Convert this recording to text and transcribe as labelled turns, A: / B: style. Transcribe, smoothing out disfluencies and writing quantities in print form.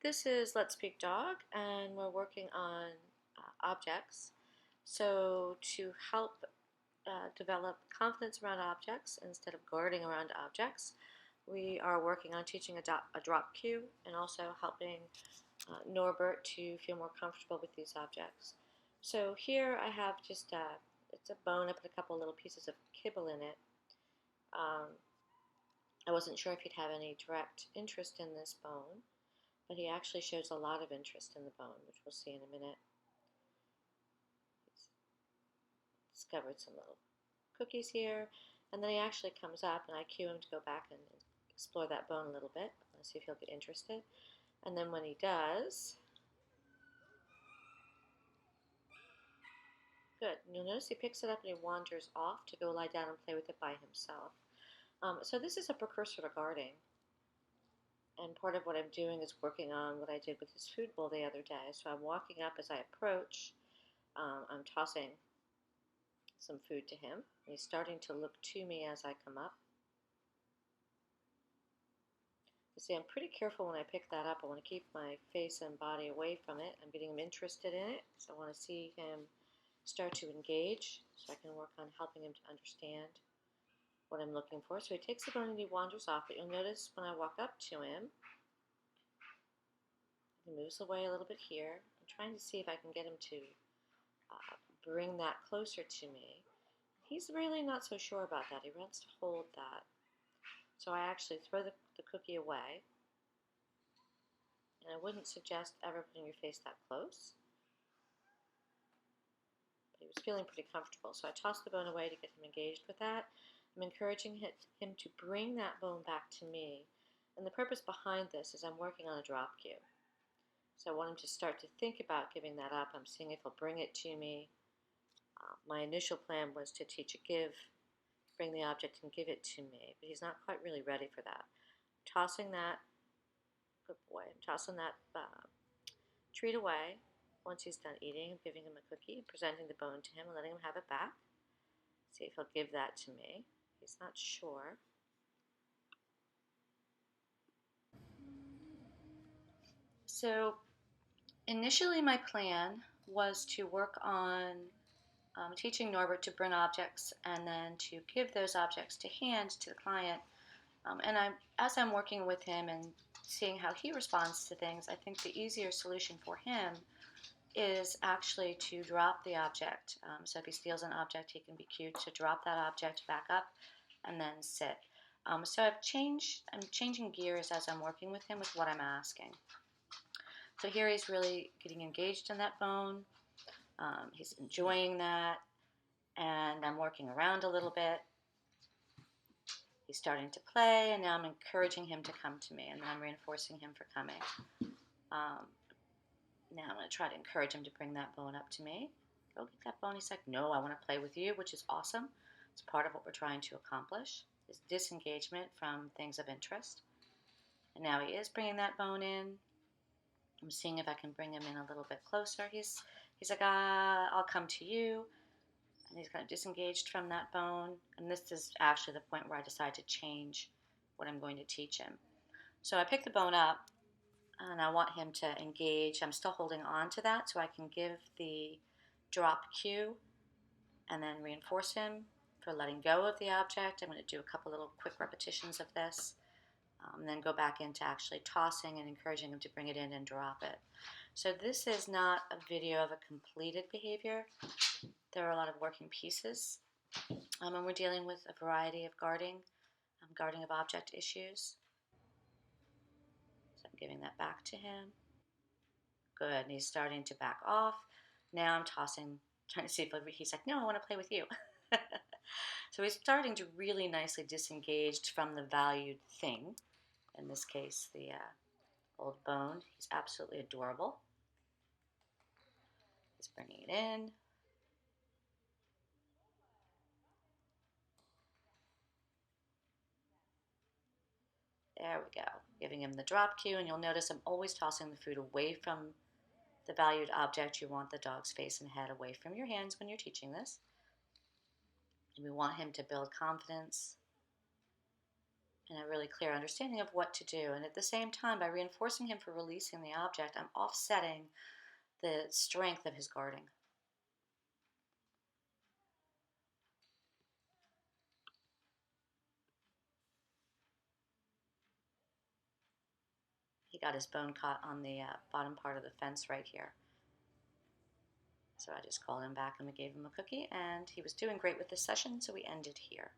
A: This is Let's Speak Dog, and we're working on objects. So to help develop confidence around objects instead of guarding around objects, we are working on teaching a drop cue and also helping Norbert to feel more comfortable with these objects. So here I have just it's a bone. I put a couple little pieces of kibble in it. I wasn't sure if he'd have any direct interest in this bone, but he actually shows a lot of interest in the bone, which we'll see in a minute. He's discovered some little cookies here, and then he actually comes up, and I cue him to go back and explore that bone a little bit. Let's see if he'll get interested. And then when he does, good. And you'll notice he picks it up and he wanders off to go lie down and play with it by himself. So this is a precursor to guarding. And part of what I'm doing is working on what I did with his food bowl the other day. So I'm walking up as I approach. I'm tossing some food to him. He's starting to look to me as I come up. You see, I'm pretty careful when I pick that up. I want to keep my face and body away from it. I'm getting him interested in it. So I want to see him start to engage so I can work on helping him to understand what I'm looking for. So he takes the bone and he wanders off, but you'll notice when I walk up to him, he moves away a little bit here. I'm trying to see if I can get him to bring that closer to me. He's really not so sure about that. He wants to hold that. So I actually throw the cookie away. And I wouldn't suggest ever putting your face that close. But he was feeling pretty comfortable. So I tossed the bone away to get him engaged with that. I'm encouraging him to bring that bone back to me. And the purpose behind this is I'm working on a drop cue. So I want him to start to think about giving that up. I'm seeing if he'll bring it to me. My initial plan was to teach a give, bring the object and give it to me, but he's not quite really ready for that. I'm tossing that, good boy, I'm tossing that treat away. Once he's done eating, I'm giving him a cookie and presenting the bone to him and letting him have it back. See if he'll give that to me. He's not sure. So initially my plan was to work on teaching Norbert to bring objects and then to give those objects to hand to the client. As I'm working with him and seeing how he responds to things, I think the easier solution for him is actually to drop the object. So if he steals an object, he can be cued to drop that object back up and then sit. So I'm changing gears as I'm working with him with what I'm asking. So here he's really getting engaged in that bone. He's enjoying that, and I'm working around a little bit. He's starting to play, and now I'm encouraging him to come to me, and then I'm reinforcing him for coming. Now I'm going to try to encourage him to bring that bone up to me. Go get that bone. He's like, no, I want to play with you, which is awesome. It's part of what we're trying to accomplish, is disengagement from things of interest. And now he is bringing that bone in. I'm seeing if I can bring him in a little bit closer. He's like, I'll come to you. And he's kind of disengaged from that bone. And this is actually the point where I decide to change what I'm going to teach him. So I pick the bone up, and I want him to engage. I'm still holding on to that so I can give the drop cue and then reinforce him for letting go of the object. I'm going to do a couple little quick repetitions of this. And then go back into actually tossing and encouraging him to bring it in and drop it. So this is not a video of a completed behavior. There are a lot of working pieces. And we're dealing with a variety of guarding of object issues. So I'm giving that back to him. Good, and he's starting to back off. Now I'm tossing, trying to see if he's like, no, I want to play with you. So he's starting to really nicely disengage from the valued thing. In this case, the old bone. He's absolutely adorable. He's bringing it in. There we go. Giving him the drop cue, and you'll notice I'm always tossing the food away from the valued object. You want the dog's face and head away from your hands when you're teaching this. And we want him to build confidence. and a really clear understanding of what to do. And at the same time, by reinforcing him for releasing the object, I'm offsetting the strength of his guarding. He got his bone caught on the bottom part of the fence right here. So I just called him back and we gave him a cookie, and he was doing great with this session, so we ended here.